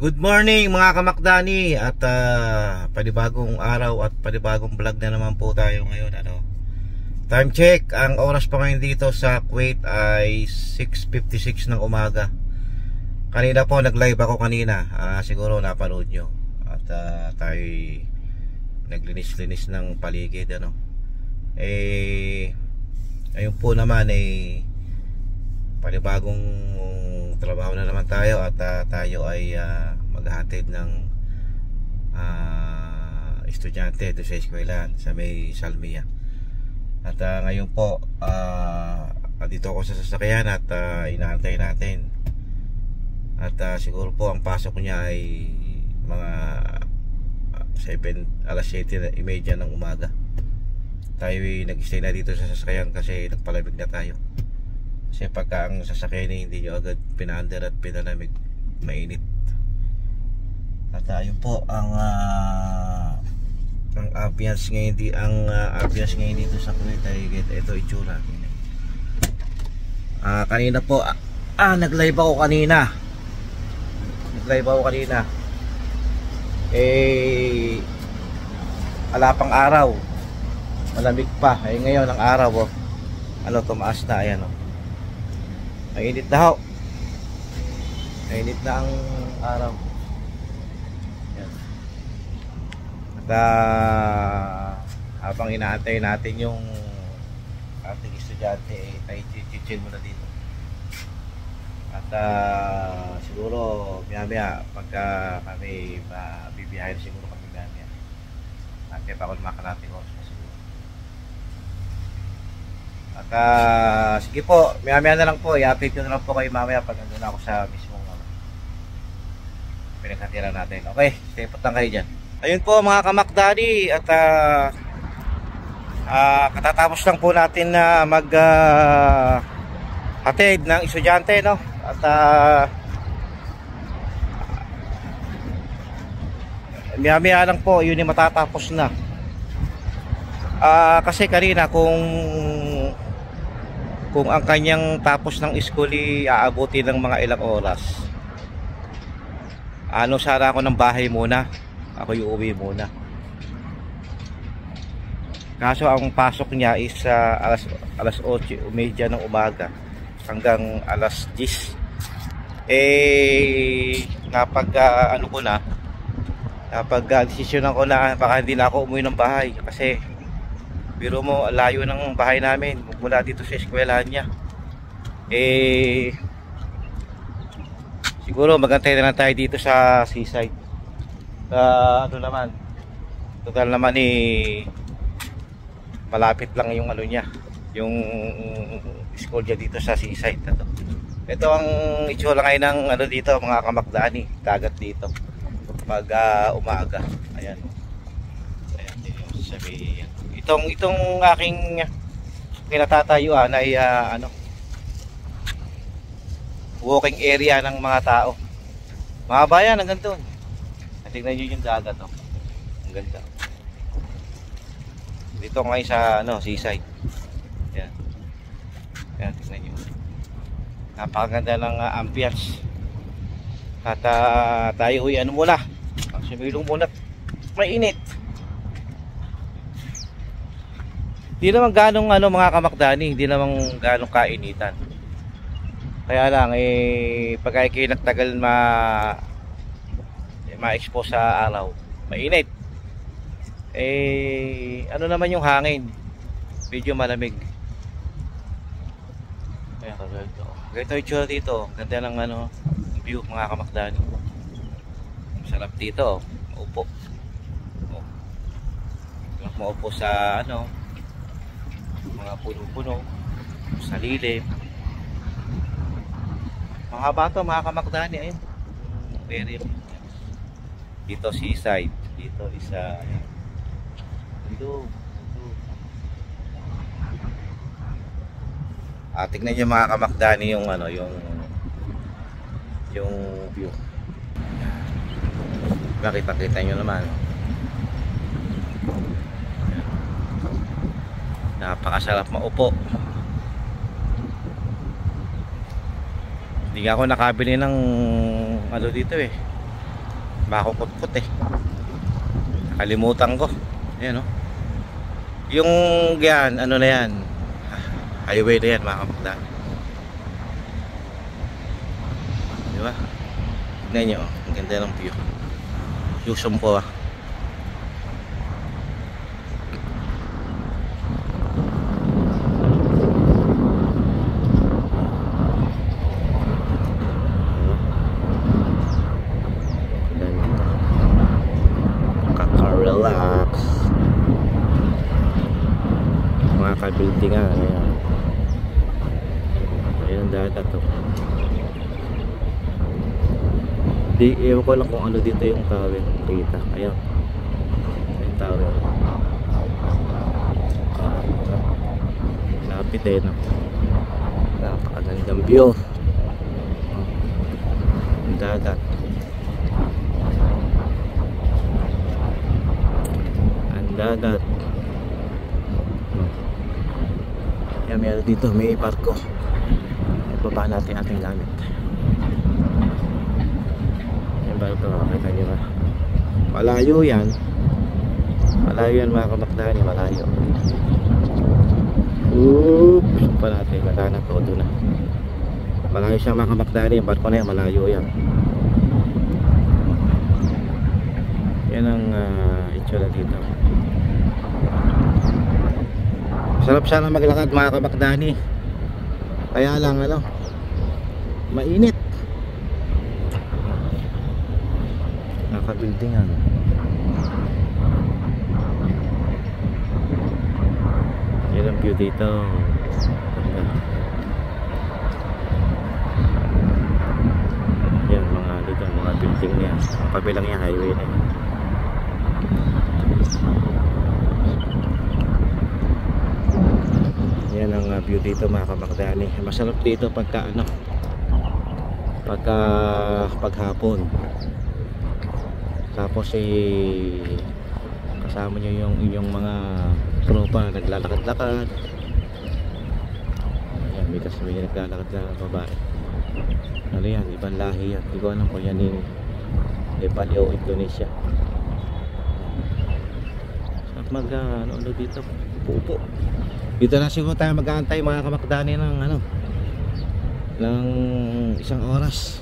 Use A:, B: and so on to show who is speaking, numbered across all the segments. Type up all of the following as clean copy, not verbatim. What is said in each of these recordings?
A: Good morning mga kamakdani at panibagong araw at panibagong vlog na naman po tayo ngayon. Time check, ang oras pa ngayon dito sa Kuwait ay 6:56 ng umaga. Kanina po nag-live ako kanina, siguro napanood nyo. At tayo naglinis-linis ng paligid ayun po naman panibagong trabaho na naman tayo at tayo ay maghahatid ng estudyante doon sa eskwelahan sa may Salmia. At ngayon po dito ako sa sasakyan at inaantay natin. At siguro po ang pasok niya ay mga alas 7:30 ng umaga. Tayo ay nag-stay na dito sa sasakyan kasi nagpalamig na tayo. Kasi pagka ang sasakyan hindi nyo agad pinaandar at pinalamig, mainit. At ayun po ang ambience ngayon dito sa Kuwait ay ito itsura. Kanina po nag-live ako kanina. Wala pang araw. Malamig pa. Ngayon ang araw tumaas na, ayan mainit na ho. Mainit na ang araw. Yan. At habang inaantay natin yung ating estudyante tayo chill muna dito. At siguro maya pagka kami bibiyahin siguro kami maya kaya pa ako lumakalapit oras pa siguro. At sige po, maya na lang po, i-update ko na lang po kayo mamaya pag nandun ako sa mismong pinagkatira natin. Okay, stay put lang kayo dyan. Ayun po mga kamakdani, at katatapos lang po natin na hatid ng estudyante, at maya lang po, yun yung matatapos na. Kasi kanina kung ang kanyang tapos ng school aabuti ng mga ilang oras, sana ako ng bahay muna, ako uuwi muna. Kaso ang pasok niya is alas 8:30 ng umaga hanggang alas 10. Napag-desisyonan ko na baka hindi na ako umuwi ng bahay kasi biro mo, layo ng bahay namin mula dito sa eskwelahan niya. Siguro magantay na lang tayo dito sa seaside. Total naman malapit lang yung niya, yung school niya dito sa seaside na to. Ito ang itsura ngayon ng dito mga kamakdani, dagat dito pag umaga. Ayan yung sabi. Itong aking pinatatayuan ay walking area ng mga tao. Mga bayan hanggang doon. Tingnan nyo yung dagat ang ganda. Dito ngayon sa seaside. Yan. Yan, tingnan nyo. Napakaganda ng ambience. At tayo muna. Sumilong muna. Mainit. Hindi naman ganong mga kamakdani, hindi naman ganong kainitan. Kaya lang pag kayo nagtagal ma-expose sa araw, mainit. Naman yung hangin, medyo malamig. Kaya ganito yung tsura dito. Ganda ng view mga kamakdani. Sarap dito, maupo. Maupo sa mga puno-puno sa lilim. Mahaba to mga kamakdani. Ayun, very dito seaside, dito isa dito. Tignan nyo mga kamakdani yung yung view. Makita nyo naman. Napakasarap maupo. Hindi ako nakabili ng dito Makukutkot eh. Nakalimutan ko. Ayan o. Yung yan, ano na yan, highway na yan mga kamagdani. Diba? Tignan nyo, ang ganda ng view. Yung ko ah. Kaka-relax. Mga ka-building nga. Ayan. Ayan ang dagat to. Di, ewan ko lang kung ano dito yung tower. Kita. Ayan. Yung tower. Lapit eh, no? Napakagandang view. Ang dagat. Ang dagat. Ayan, meron dito. May barko. Ibaba natin ating gamit. Barko, makita nyo ba? Malayo yan. Malayo yan mga kamakdani, malayo. Oops, pa natin, wala na, todo na. Malayo siya mga kamakdani, yung barko na yan, malayo yan. Yan ang itsura dito. Sarap sana maglakad mga kamakdani. Kaya lang ano, mainit. Naka-buildingan. Yan ang view dito. Yan mga dito, mga building niya. Ang kabilang niya highway na yan. Yan ang view dito mga kamakdani. Masarap dito pagka ano, paghapon. Tapos kasama nyo yung inyong mga tropa na naglalakad-lakad. Ayan, may kasama nyo naglalakad na babae. Ano yan, ibang lahi yan. Hindi ko alam kung yan yung Nepal o Indonesia. At ano dito, pupo. Dito na siguro tayo mag-aantay mga kamakdani ng ng isang oras.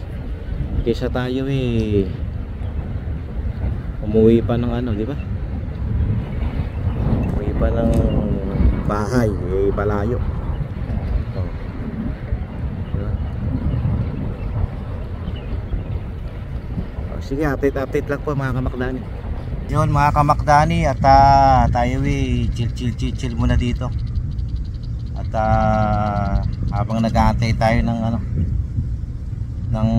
A: Kaysa tayo umuwi pa ng di ba? Umuwi pa ng bahay, palayo. Sige, update lang po mga kamakdani. Yun mga kamakdani, at tayo chill muna dito. At habang nag-aantay tayo ng ng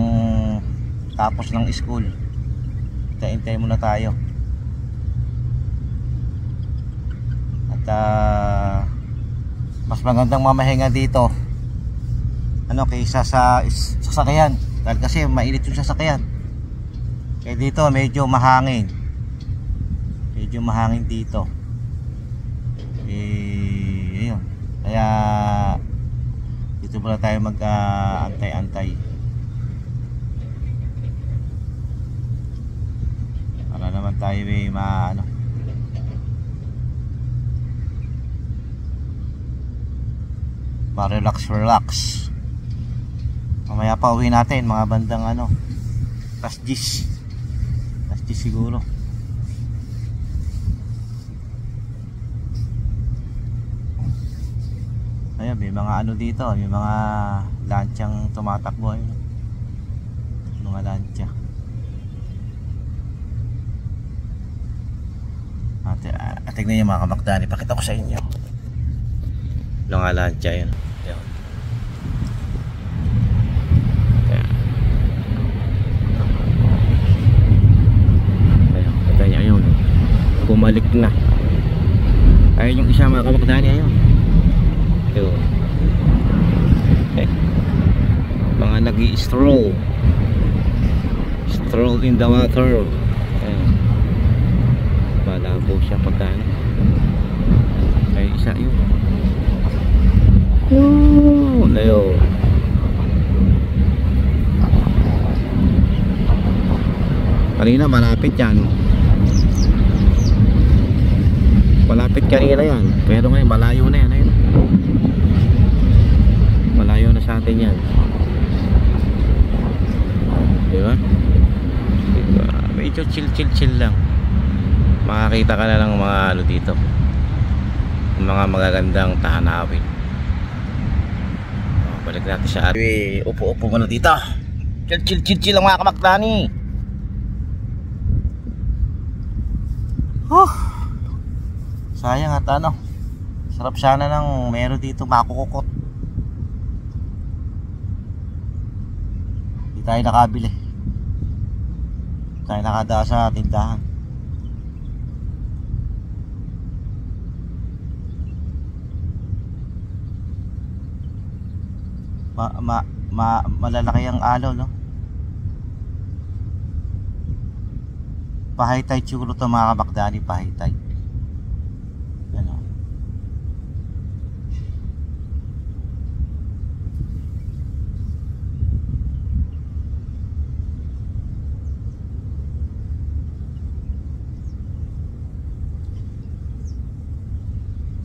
A: tapos ng school, hintay muna tayo. At mas magandang mamahinga dito kaysa sa sasakyan, dahil kasi mainit yung sasakyan. Kaya dito medyo mahangin dito. Ayun, kaya dito muna tayo mag-antay para naman tayo ma-relax. Mamaya pa uwi natin mga bandang tas 10 siguro. Ayan, may mga dito, may mga lansyang tumatakbo. Mga lansya. At tignan nyo mga kamakdani, pakita ko sa inyo. Mga lansya yun. Ayun, bumalik na. Ayun yung isa mga kamakdani, ayun. Mga nag-i-stroll in the water. Malabo siya pagkano. Ay isa yun. Layo. Kanina malapit yan. Malapit kanina yan. Pero ngayon malayo na yan. Ayun. Malayo na sa atin yan. Diba? Medyo chill lang. Makakita ka na ng mga ano dito, mga magagandang tanawin. Balik natin sa atin. Upo-upo muna dito. Chill lang mga kamakdani. Sayang at ano, sarap sana ng meron dito makukukot. Hindi tayo nakabili. Tayo nakadaan sa tindahan. Malalaki ang alo, no? Pahitay siguro ito mga kamakdani, pahitay. Ano?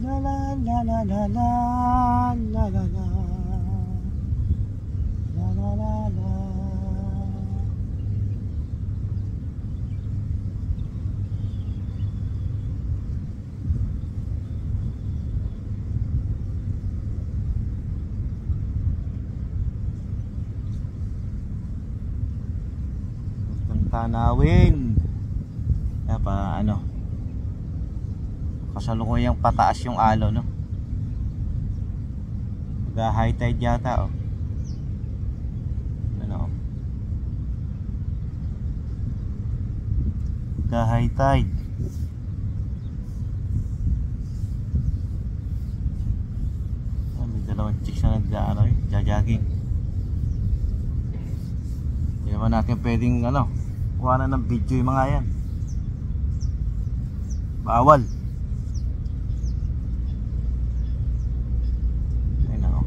A: La la la la la la la la la. Tanawin pa ano, kasalukuyang pataas yung alo, no? Mag high tide yata, oh. Ano, mag high tide. May dalawang chicks na nagdaano, jogging. Hindi naman natin pwedeng ano, kuha na ng video yung mga yan. Bawal. Ayun na, oh.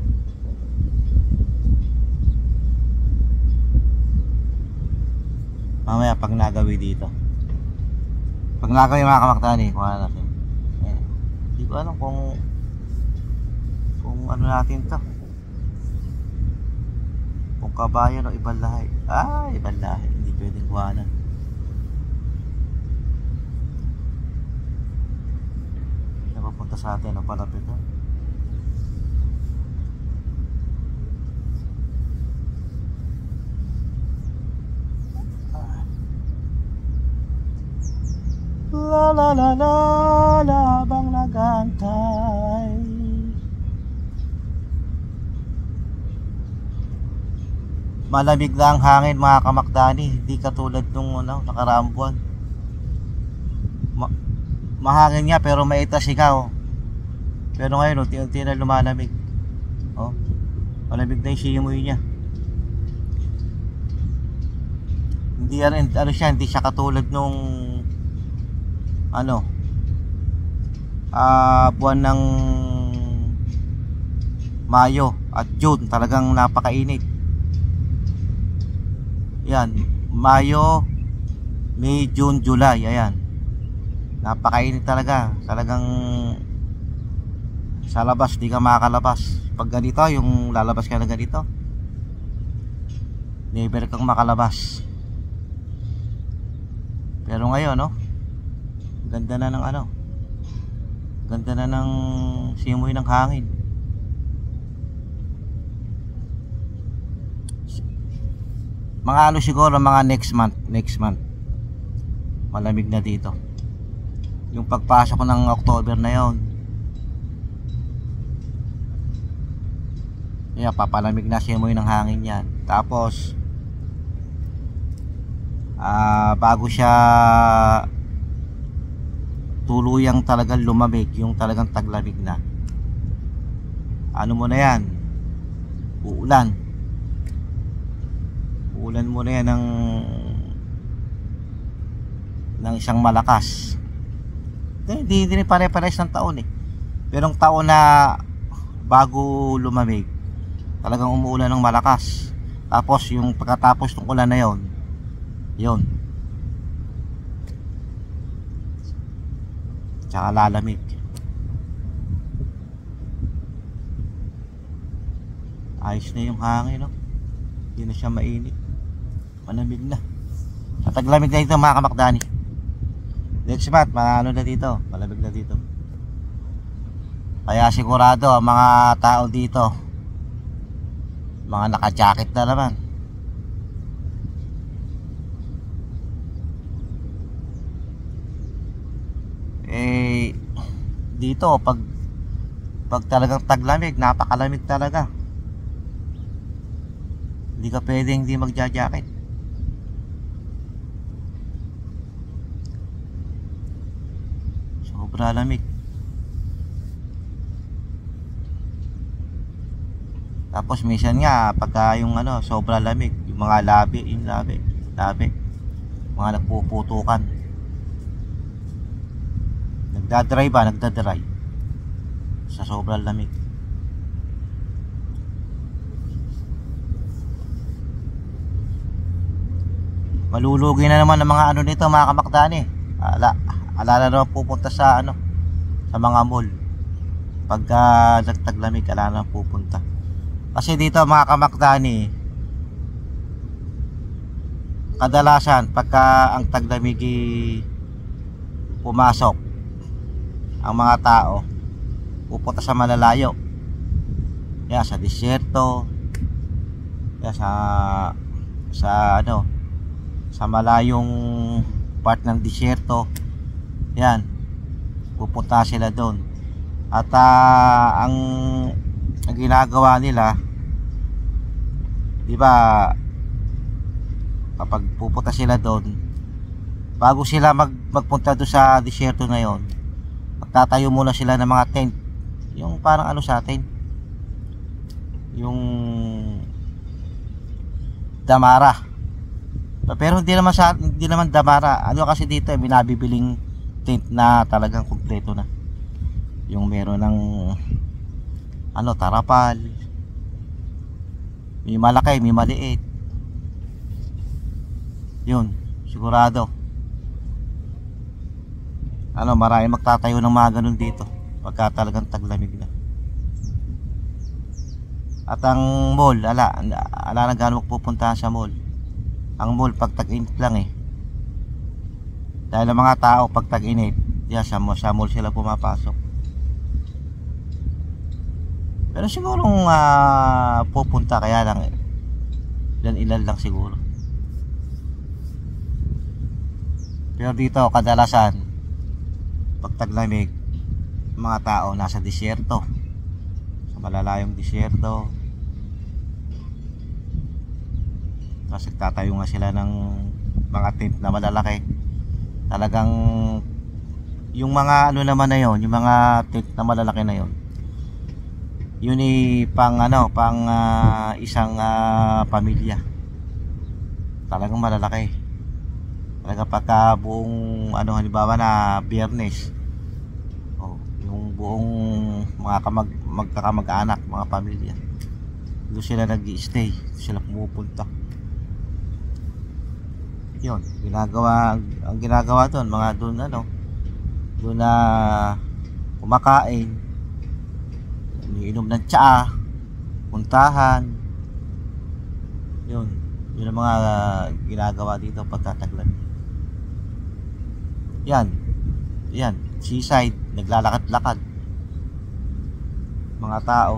A: Mamaya pag nagawi dito, pag nagawi mga kamaktani, kuha na natin. Ayun. Hindi ko alam kung ano natin to, kung kabayan o ibang lahi. Ibang lahi, hindi pwedeng kuhanan. Napapunta sa atin ang palapit, ha? La la la la la, habang nagantay. Malamig na ang hangin mga kamakdani, hindi katulad nung ano, nakaraang buwan. Mahangin nga pero maitas ikaw. Pero ngayon unti-unti na lumalamig. Oh, malamig na yung simoy niya. Hindi ano siya, hindi siya katulad nung ano, buwan ng Mayo at June, talagang napakainit. Yan, Mayo, May, June, July, ayan. Napakainit talaga. Talagang sa labas di ka makakalabas. Pag ganito, yung lalabas ka na ganito, never kang makalabas. Pero ngayon, no, ganda na ng ano, ganda na ng simoy ng hangin. Mga ano siguro, mga next month malamig na dito. Yung pagpasok ko ng October na yon, papalamig na simoy ng hangin yan. Tapos bago siya tuluyang talagang lumamig, yung talagang taglamig na, ano mo na yan, uulan mo na yan ng isang malakas. Hindi pare-pares ng taon, pero ang taon na bago lumamig talagang umuulan ng malakas. Tapos yung pagkatapos ng ulan na yon, tsaka lalamig. Ayos na yung hangin, no? Hindi na siya mainit, malamig na. Mataglamig na dito mga kamakdani. Next month ano na dito, malamig na dito. Kaya sigurado ang mga tao dito, mga naka-jacket na naman. Dito pag talagang taglamig, napakalamig talaga. Hindi ka pwedeng hindi magja-jacket. Sobra lamig. Tapos minsan nga pagka yung sobra lamig, yung mga labi, mga nagpuputukan. Nagdadrive sa sobrang lamig. Malulugi na naman ang mga nito mga kamakdani. Ala na naman pupunta sa sa mga mall. Pagka nagtaglamig, ala na pupunta. Kasi dito mga kamakdani, kadalasan pagka ang taglamig pumasok, ang mga tao pupunta sa malalayo. Kaya sa disyerto, kaya sa malayong part ng disyerto, yan, pupunta sila doon. At ang ginagawa nila, di ba, kapag pupunta sila doon, bago sila magpunta doon sa disyerto na yon, magtatayo muna sila ng mga tent, yung parang sa atin, yung damara. Pero hindi naman damara. Kasi dito binabibiling tent na talagang kumpleto na. Yung meron ng tarapal. May malaki, may maliit. Yun, sigurado. Marami magtatayo ng mga ganun dito pagka talagang taglamig na. At ang mall, ala na gano'n magpupuntahan sa mall. Ang mall pag tag-init lang dahil ang mga tao pag tag-init, sa mall sila pumapasok. Pero siguro pupunta, kaya lang ilan lang siguro. Pero dito kadalasan pag taglamig, mga tao nasa disyerto, sa malalayong disyerto. Tapos nagtatayo nga sila ng mga tent na malalaki. Talagang yung mga naman na yon, yung mga tent na malalaki na yon, yun pang isang pamilya. Talagang malalaki. Talaga pagka buong halimbawa na Biyernes, yung buong mga magkakamag-anak, mga pamilya, doon sila nag-i-stay, doon sila pumupunta. Yun, ang ginagawa doon, mga doon na kumakain, iinom ng tsaa, puntahan. Yun ang mga ginagawa dito pagkataglamig. Yan, seaside, naglalakad-lakad mga tao.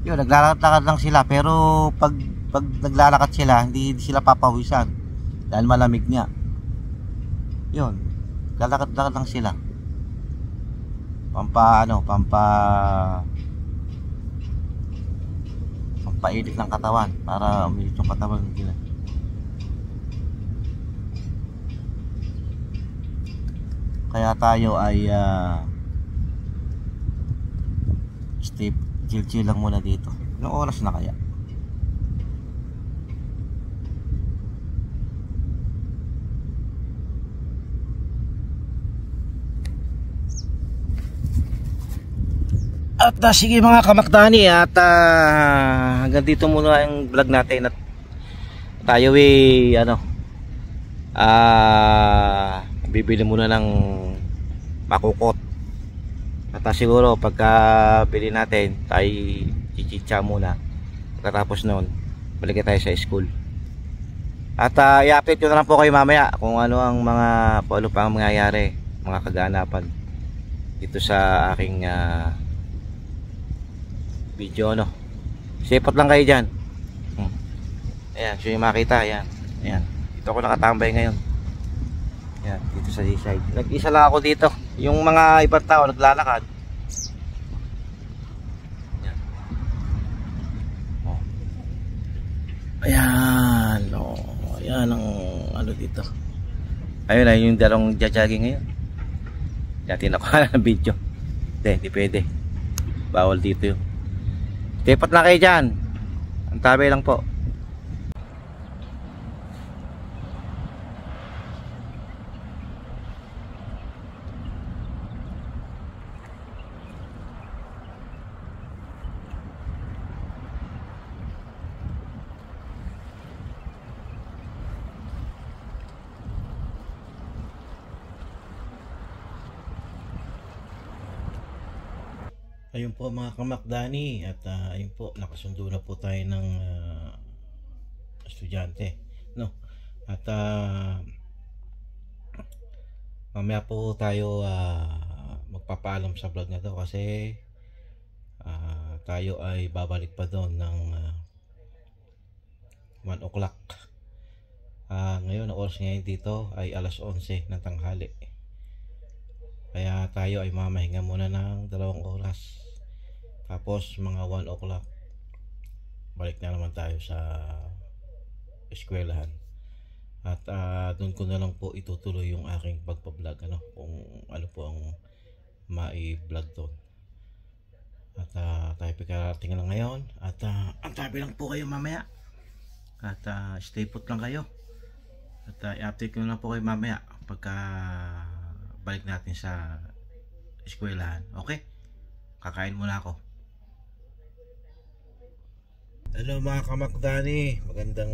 A: Yun, naglalakad-lakad lang sila, pero pag naglalakad sila, hindi sila papawisan dahil malamig nga. Yun, naglalakad-lakad lang sila. Pampainit ng katawan para uminit yung katawan nila. Kaya tayo ay chill lang muna dito. Anong oras na kaya? At sige mga kamakdani, at hanggang dito muna ang vlog natin. At Tayo bibili muna ng makukot. At siguro pagka bili natin, tayo chichitsa muna. Pagkatapos noon, balik tayo sa school. At i-update ko na lang po kayo mamaya kung ano ang paano pa ang mangyayari, mga kaganapan dito sa aking video, no. Sipot lang kayo dyan. Ayan, so yung makita, ayan. Dito ako nakatambay ngayon. Ayan, dito sa side. Nag-isa lang ako dito. Yung mga ibang tao naglalakad. Ayan. Oh. Ayan, oh. Ayan ang ano dito. Ayun na yung dalawang jogging ngayon. Dati nakuha na ng video. Hindi pwede. Bawal dito yun. Tepat lang kayo dyan. Ang tabi lang po. Ayun po mga kamakdani, at ayun po, nakasundo na po tayo ng estudyante, no? At mamaya po tayo magpapaalam sa vlog na to kasi tayo ay babalik pa doon ng 1 o'clock. Ngayon ang oras ngayon dito ay alas 11 ng tanghali. Kaya tayo ay mamahinga muna ng 2 oras. Tapos mga 1 o'clock balik na naman tayo sa eskwelahan. At doon ko na lang po itutuloy yung aking pagpa-vlog, ano, kung ano po ang mai-vlog doon. At tayo pikarating lang ngayon. At antabi lang po kayo mamaya. At stay put lang kayo. At i-update ko lang po kayo mamaya pagka balik natin sa eskwelahan. Okay? Kakain muna ako. Hello mga kamakdani, magandang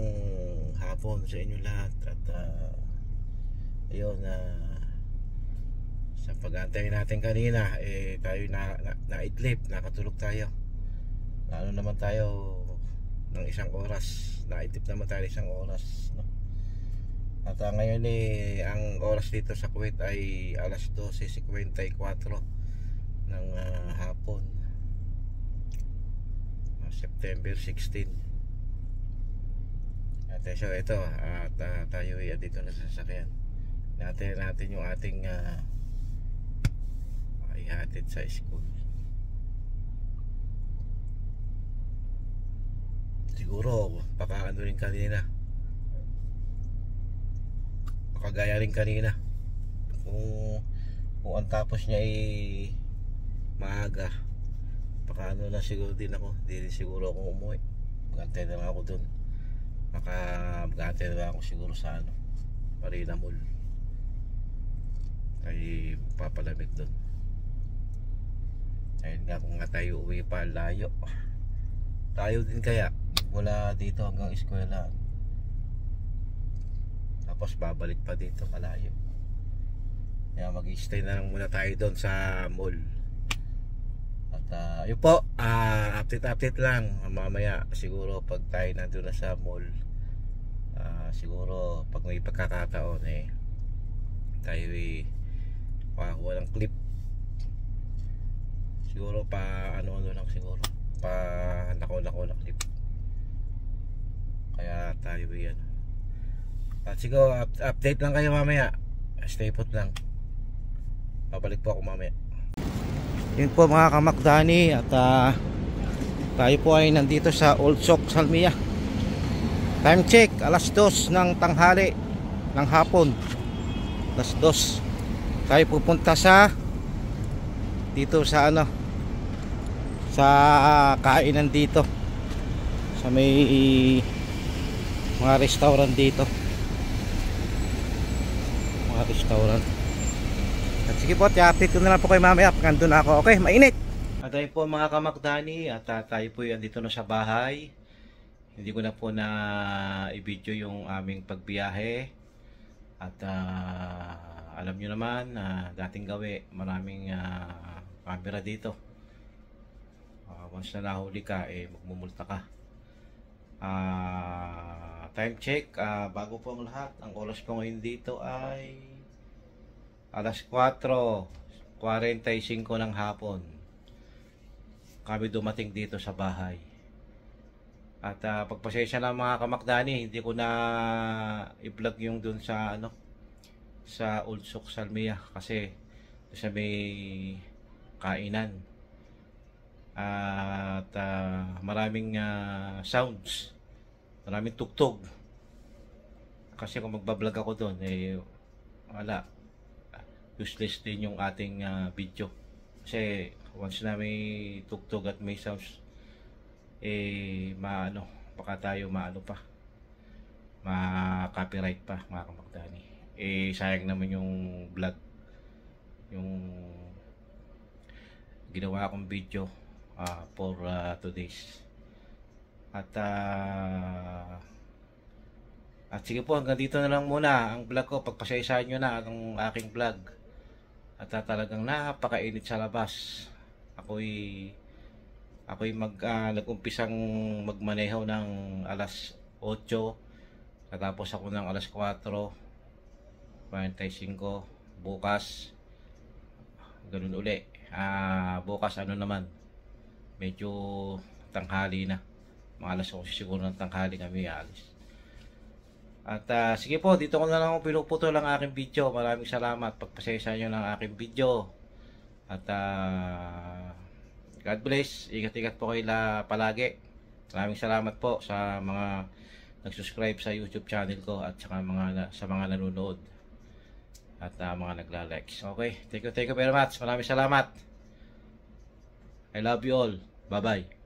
A: hapon sa inyo lahat. At ayun, sa pag-aantay natin kanina, tayo naidlip, nakatulog tayo. Lalo naman tayo ng 1 oras, naidlip naman tayo 1 oras, no? At ngayon ang oras dito sa Kuwait ay alas 12:54 ng hapon, September 16. At so ito, at tayo ay dito na sa sasakyan. Natin yung ating ihatid sa school. Siguro baka ano rin kanina, gaya rin kanina, kung ang tapos niya ay maaga, baka ano na siguro din ako, di rin siguro ako umuwi. Mag-antay na lang ako dun, mag-antay na lang ako siguro sa Marina Mall, ay papalamig dun. Ayun nga, kung nga tayo uwi pa, layo tayo din kaya mula dito hanggang eskwela, tapos babalik pa dito, malayo. Kaya mag-stay na lang muna tayo doon sa mall. At yun po, update lang mamaya. Siguro pag tayo nandun na sa mall, siguro pag may pagkakataon tayo makakuha ng clip. Siguro pa ano lang, siguro pa nako na clip. Kaya tayo yan. At siguro update lang kayo mamaya. Stay put lang. Babalik po ako mamaya. Yun po mga kamakdani, at tayo po ay nandito sa Old Sock, Salmia. Time check, alas 2 ng tanghali ng hapon. Alas 2. Tayo pupunta sa dito sa sa kainan dito. Sa may mga restaurant dito. Restaurant. At sige po, i-update ko na lang po kayo mamaya pag nandun ako. Okay, mainit. At tayo po mga kamakdani, at tayo po andito na sa bahay. hindi ko na po na i-video yung aming pagbiyahe. At alam nyo naman na dating gawi, maraming camera dito. Once na nahuli ka, magmumulta ka. Time check, bago po ang lahat, ang oras po ngayon dito ay alas 4:45 ng hapon. Kami dumating dito sa bahay. At pagpasensya lang mga kamakdani, hindi ko na i-vlog yung dun sa sa Old Souk Salmiya kasi sa may kainan. At maraming sounds, maraming tugtog. Kasi kung magbablog ako doon, wala, useless din yung ating video. Kasi once na may tugtog at may sounds, baka tayo ma-copyright pa mga kamakdani. Sayang naman yung vlog, yung ginawa kong video for 2 days. At sige po, hanggang dito na lang muna ang vlog ko. Pagpasaysayan nyo na ang aking vlog. At talagang napakainit sa labas. Ako'y nag-umpisang magmaneho ng alas 8, natapos ako ng alas 4:45. Bukas ganun uli. Bukas naman, medyo tanghali na, mga alas 11 siguro ng tanghali kami alis. At sige po, dito ko na lang pinuputol ang aking video. Maraming salamat, pagpasensya nyo ng aking video. At God bless. Ingat-ingat po kayo palagi. Maraming salamat po sa mga nag-subscribe sa YouTube channel ko at sa mga nanonood at mga nagla-likes. Okay, thank you very much. Maraming salamat. I love you all. Bye-bye.